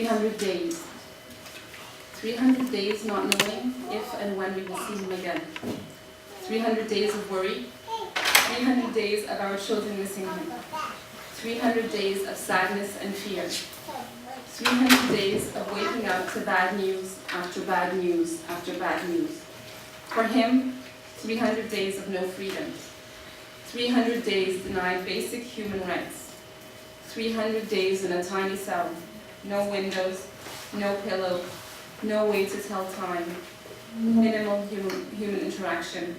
300 days. 300 days not knowing if and when we will see him again. 300 days of worry. 300 days of our children missing him. 300 days of sadness and fear. 300 days of waking up to bad news after bad news after bad news. For him, 300 days of no freedom. 300 days denied basic human rights. 300 days in a tiny cell. No windows, no pillow, no way to tell time. Minimal human interaction,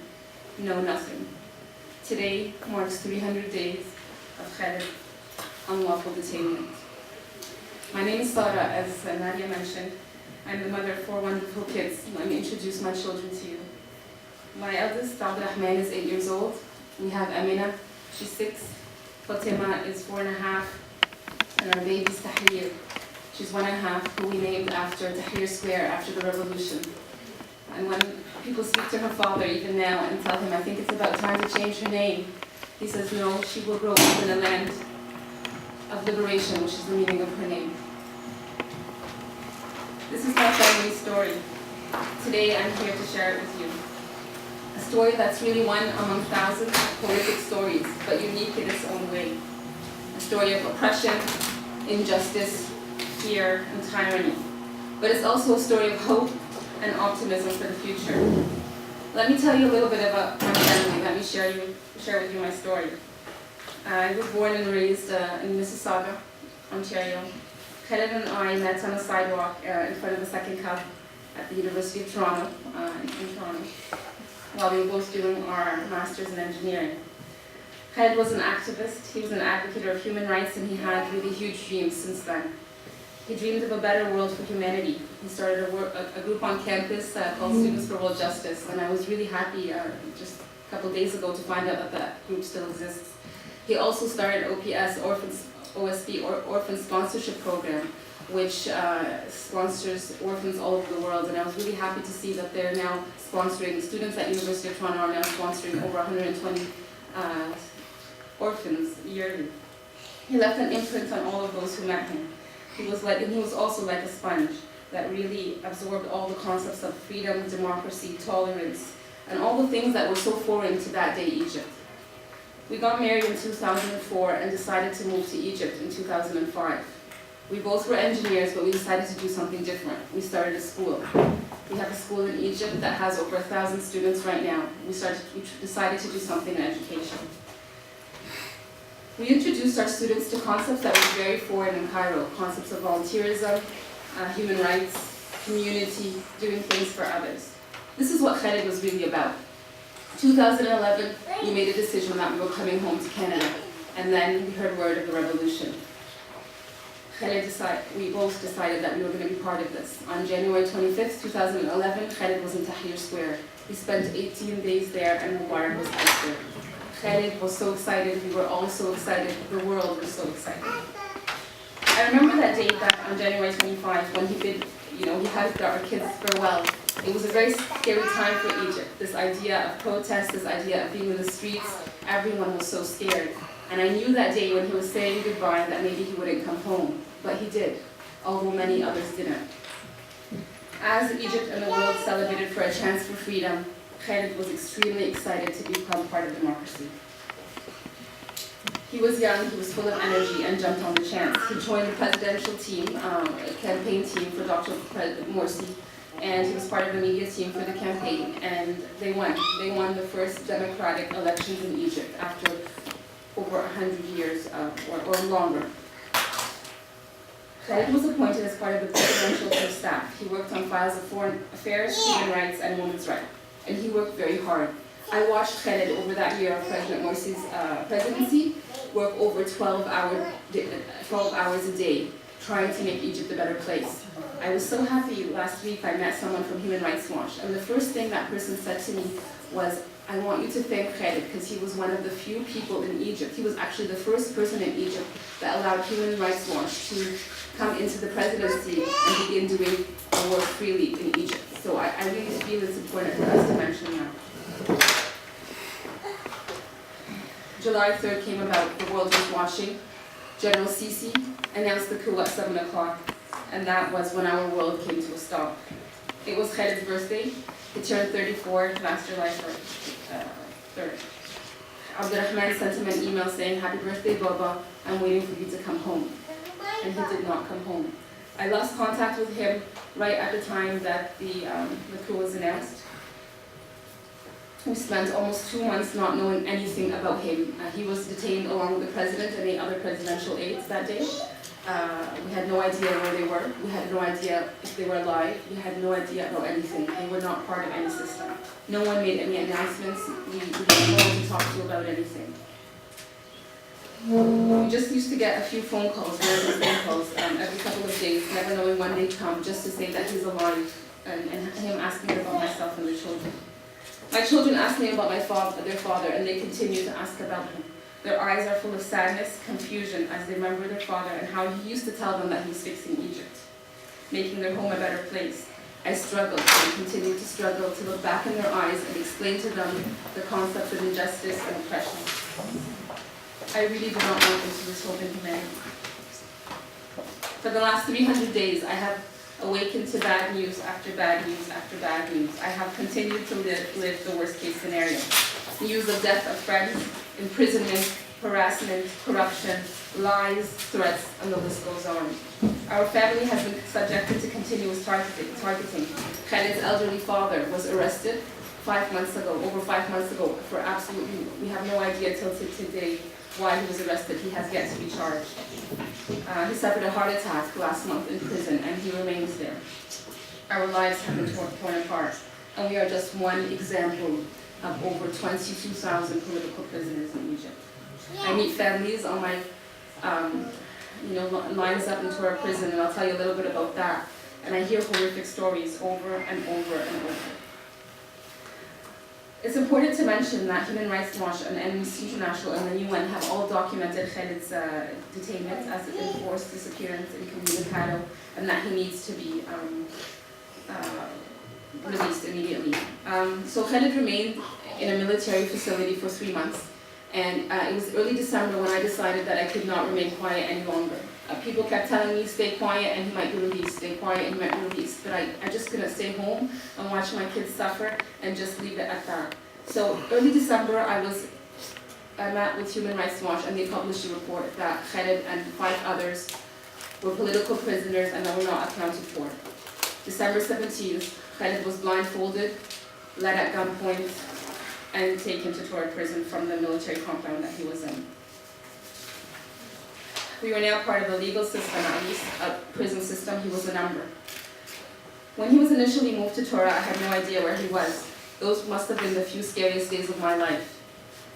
no nothing. Today marks 300 days of Khaled unlawful detainment. My name is Sarah, as Nadia mentioned. I'm the mother of 4 wonderful kids. Let me introduce my children to you. My eldest, Abdurrahman, is 8 years old. We have Amina, she's 6. Fatima is 4.5. And our baby is Tahrir. She's 1.5, who we named after Tahrir Square after the revolution. And when people speak to her father, even now, and tell him, I think it's about time to change her name, he says, no, she will grow up in a land of liberation, which is the meaning of her name. This is my family story. Today I'm here to share it with you. A story that's really one among thousands of horrific stories, but unique in its own way. A story of oppression, injustice, fear, and tyranny. But it's also a story of hope and optimism for the future. Let me tell you a little bit about my family. Let me share with you my story. I was born and raised in Mississauga, Ontario. Khaled and I met on a sidewalk in front of the second Cub at the University of Toronto, in Toronto, while we were both doing our Masters in Engineering. Khaled was an activist, he was an advocate of human rights, and he had really huge dreams since then. He dreamed of a better world for humanity. He started a group on campus called Students for World Justice, and I was really happy just a couple days ago to find out that that group still exists. He also started OSP, Orphan Sponsorship Program, which sponsors orphans all over the world, and I was really happy to see that they're now sponsoring, students at University of Toronto are now sponsoring over 120 orphans yearly. He left an imprint on all of those who met him. He was also like a sponge that really absorbed all the concepts of freedom, democracy, tolerance, and all the things that were so foreign to that day Egypt. We got married in 2004 and decided to move to Egypt in 2005. We both were engineers, but we decided to do something different. We started a school. We have a school in Egypt that has over 1,000 students right now. We decided to do something in education. We introduced our students to concepts that were very foreign in Cairo, concepts of volunteerism, human rights, community, doing things for others. This is what Khaled was really about. 2011, we made a decision that we were coming home to Canada, and then we heard word of the revolution. We both decided that we were going to be part of this. On January 25th, 2011, Khaled was in Tahrir Square. We spent 18 days there, and Mubarak was ousted. Khaled was so excited, we were all so excited, the world was so excited. I remember that day back on January 25 when he had our kids farewell. It was a very scary time for Egypt. This idea of protest, this idea of being in the streets, everyone was so scared. And I knew that day when he was saying goodbye that maybe he wouldn't come home, but he did, although many others didn't. As Egypt and the world celebrated for a chance for freedom, Khaled was extremely excited to become part of democracy. He was young, he was full of energy, and jumped on the chance. He joined the presidential team, a campaign team for Dr. Morsi, and he was part of the media team for the campaign, and they won. They won the first democratic elections in Egypt after over 100 years or longer. Khaled was appointed as part of the presidential chief staff. He worked on files of foreign affairs, human rights, and women's rights, and he worked very hard. I watched Khaled over that year of President Morsi's presidency work over 12 hours a day, trying to make Egypt a better place. I was so happy last week I met someone from Human Rights Watch, and the first thing that person said to me was, I want you to thank Khaled because he was one of the few people in Egypt. He was actually the first person in Egypt that allowed Human Rights Watch to come into the presidency and begin doing work freely in Egypt. So I really feel it's important for us to mention that. July 3rd came about, the world was watching. General Sisi announced the coup at 7 o'clock. and that was when our world came to a stop. It was Khaled's birthday. He turned 34 last July 3rd. Abdurrahman sent him an email saying, "Happy birthday, Baba, I'm waiting for you to come home." And he did not come home. I lost contact with him right at the time that the coup was announced. We spent almost 2 months not knowing anything about him. He was detained along with the president and 8 other presidential aides that day. We had no idea where they were. We had no idea if they were alive. We had no idea about anything. They were not part of any system. No one made any announcements. We didn't know who to talk to about anything. We just used to get a few phone calls, random phone calls, every couple of days, never knowing when they'd come, just to say that he's alive, and him asking about myself and the children. My children ask me about their father, and they continue to ask about him. Their eyes are full of sadness, confusion, as they remember their father and how he used to tell them that he's fixing Egypt, making their home a better place. I struggled and continue to struggle to look back in their eyes and explain to them the concept of injustice and oppression. I really do not want them to lose hope in humanity. For the last 300 days, I have awakened to bad news after bad news after bad news. I have continued to live the worst case scenario. News of death of friends, imprisonment, harassment, corruption, lies, threats, and the list goes on. Our family has been subjected to continuous targeting. Khaled's elderly father was arrested 5 months ago, over 5 months ago, for absolutely, we have no idea till today why he was arrested. He has yet to be charged. He suffered a heart attack last month in prison, and he remains there. Our lives have been torn apart, and we are just one example of over 22,000 political prisoners in Egypt. I meet families on my, lines up into our prison, and I'll tell you a little bit about that. And I hear horrific stories over and over and over. It's important to mention that Human Rights Watch and Amnesty International and the UN have all documented Khaled's detainment as an enforced disappearance incommunicado, and that he needs to be released immediately. So Khaled remained in a military facility for 3 months, and it was early December when I decided that I could not remain quiet any longer. People kept telling me, stay quiet and he might be released, stay quiet and he might be released, but I just couldn't stay home and watch my kids suffer and just leave it at that. So early December, I met with Human Rights Watch, and they published a report that Khaled and 5 others were political prisoners and that were not accounted for. December 17th, Khaled was blindfolded, led at gunpoint, and taken to Torah prison from the military compound that he was in. We were now part of the legal system, at least a prison system. He was a number. When he was initially moved to Torah, I had no idea where he was. Those must have been the few scariest days of my life.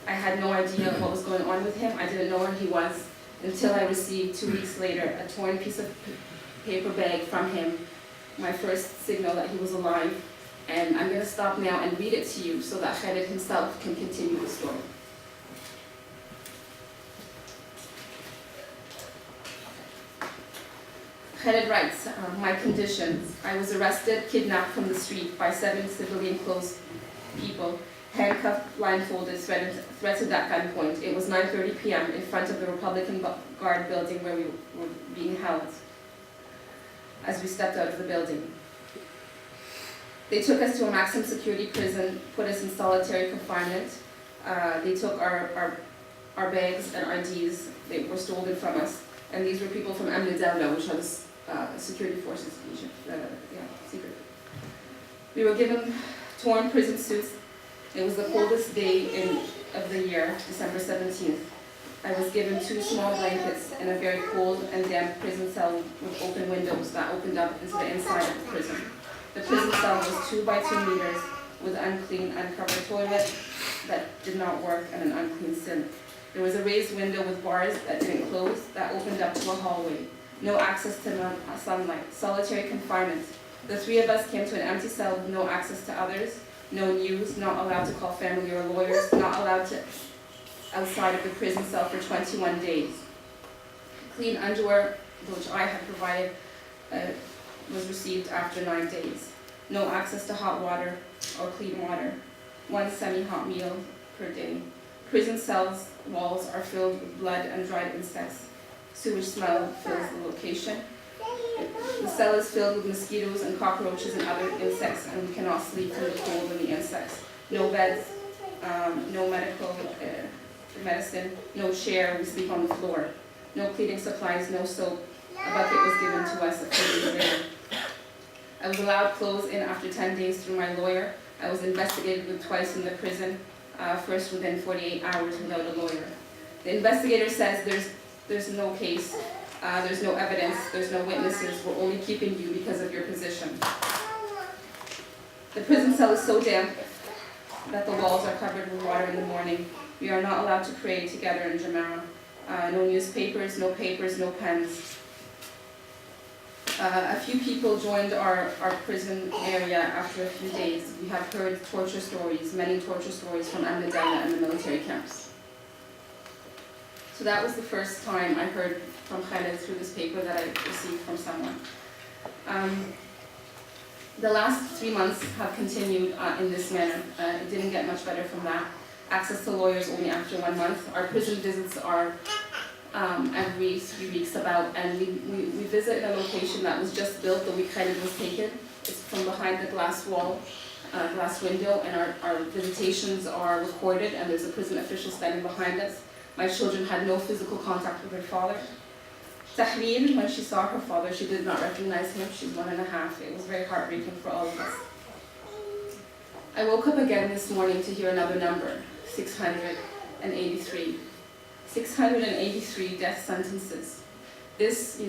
I had no idea what was going on with him. I didn't know where he was until I received 2 weeks later a torn piece of paper bag from him, my first signal that he was alive. And I'm going to stop now and read it to you so that Khaled himself can continue the story. Khaled writes, my conditions. I was arrested, kidnapped from the street by 7 civilian clothes people, handcuffed, blindfolded, threatened at gunpoint. It was 9:30 p.m. in front of the Republican Guard building where we were being held as we stepped out of the building. They took us to a maximum security prison, put us in solitary confinement. They took our bags and IDs. They were stolen from us. And these were people from Amn Dawla, which are the security forces in Egypt, secret. We were given torn prison suits. It was the coldest day of the year, December 17th. I was given 2 small blankets in a very cold and damp prison cell with open windows that opened up into the inside of the prison. The prison cell was 2 by 2 meters with an unclean, uncovered toilet that did not work and an unclean sink. There was a raised window with bars that didn't close that opened up to a hallway. No access to sunlight, solitary confinement. The 3 of us came to an empty cell with no access to others, no news, not allowed to call family or lawyers, not allowed to outside of the prison cell for 21 days. Clean underwear, which I had provided, was received after 9 days. No access to hot water or clean water. 1 semi-hot meal per day. Prison cells walls are filled with blood and dried insects. Sewage smell fills the location. The cell is filled with mosquitoes and cockroaches and other insects, and we cannot sleep from the cold and the insects. No beds, no medical medicine, no chair, we sleep on the floor. No cleaning supplies, no soap. A bucket was given to us a few days later. I was allowed clothes in after 10 days through my lawyer. I was investigated with twice in the prison, first within 48 hours without a lawyer. The investigator says there's no case, there's no evidence, there's no witnesses, we're only keeping you because of your position. The prison cell is so damp that the walls are covered with water in the morning. We are not allowed to pray together in Jama'ah. No newspapers, no papers, no pens. A few people joined our prison area after a few days. We have heard torture stories, many torture stories from Al-Qazzaz and the military camps. So that was the first time I heard from Khaled through this paper that I received from someone. The last 3 months have continued in this manner. It didn't get much better from that. Access to lawyers only after 1 month. Our prison visits are every 3 weeks about, and we visit a location that was just built the week Khaled was taken. It's from behind the glass wall, glass window, and our visitations are recorded, and there's a prison official standing behind us. My children had no physical contact with their father. Tahrir, when she saw her father, she did not recognize him. She's 1.5. It was very heartbreaking for all of us. I woke up again this morning to hear another number, 683. 683 death sentences. This,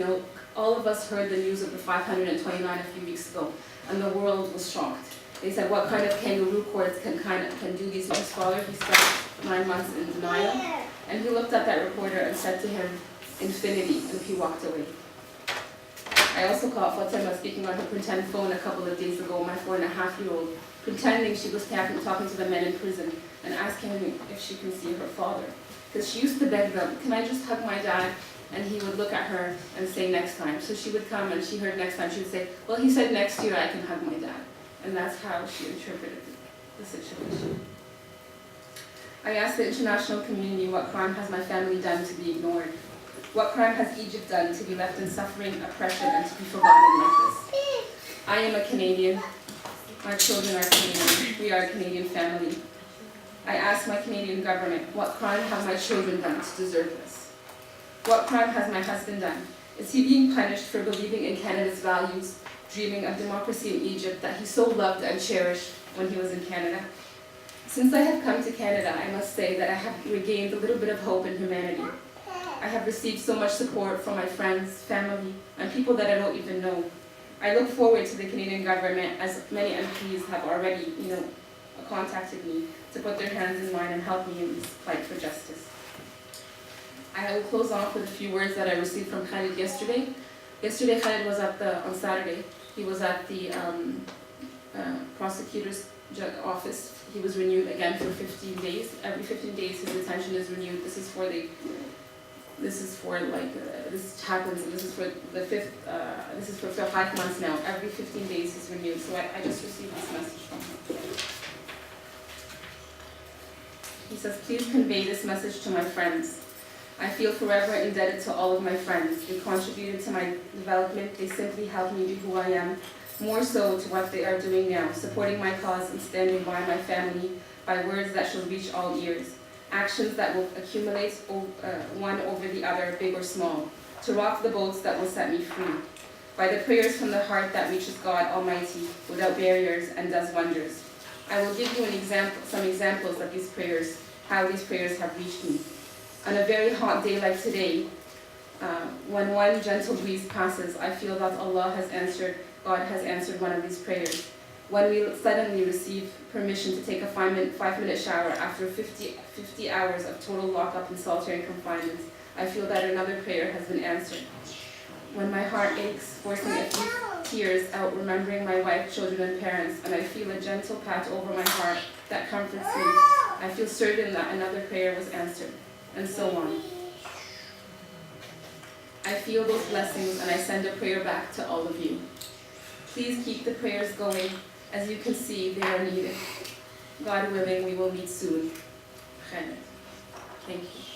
all of us heard the news of the 529 a few weeks ago, and the world was shocked. They said, what kind of kangaroo courts can do these? His father, he spent 9 months in denial, and he looked at that reporter and said to him, infinity, and he walked away. I also caught Fatima speaking on her pretend phone a couple of days ago, my 4.5-year-old, pretending she was talking to the men in prison and asking him if she can see her father. Because she used to beg them, can I just hug my dad? And he would look at her and say next time. So she would come and she heard next time, she would say, well, he said next year I can hug my dad. And that's how she interpreted the situation. I asked the international community, what crime has my family done to be ignored? What crime has Egypt done to be left in suffering, oppression, and to be forgotten like this? I am a Canadian. My children are Canadian. We are a Canadian family. I asked my Canadian government, what crime have my children done to deserve this? What crime has my husband done? Is he being punished for believing in Canada's values, dreaming of democracy in Egypt that he so loved and cherished when he was in Canada? Since I have come to Canada, I must say that I have regained a little bit of hope in humanity. I have received so much support from my friends, family, and people that I don't even know. I look forward to the Canadian government, as many MPs have already, contacted me, to put their hands in mine and help me in this fight for justice. I will close off with a few words that I received from Khaled yesterday. Yesterday, Khaled was on Saturday, he was at the prosecutor's office. He was renewed again for 15 days. Every 15 days his detention is renewed. This happens, and this is for the fifth, this is for 5 months now. Every 15 days he's renewed. So I just received this message from him. He says, please convey this message to my friends. I feel forever indebted to all of my friends. They contributed to my development. They simply helped me be who I am, more so to what they are doing now, supporting my cause and standing by my family by words that shall reach all ears, actions that will accumulate one over the other, big or small, to rock the boats that will set me free, by the prayers from the heart that reaches God Almighty without barriers and does wonders. I will give you some examples of these prayers, how these prayers have reached me. On a very hot day like today, when one gentle breeze passes, I feel that God has answered one of these prayers. When we suddenly receive permission to take a 5-minute shower after 50 hours of total lockup and solitary confinement, I feel that another prayer has been answered. When my heart aches, forcing a few tears out, remembering my wife, children, and parents, and I feel a gentle pat over my heart that comforts me, I feel certain that another prayer was answered, and so on. I feel those blessings, and I send a prayer back to all of you. Please keep the prayers going. As you can see, they are needed. God willing, we will meet soon. Khaled. Thank you.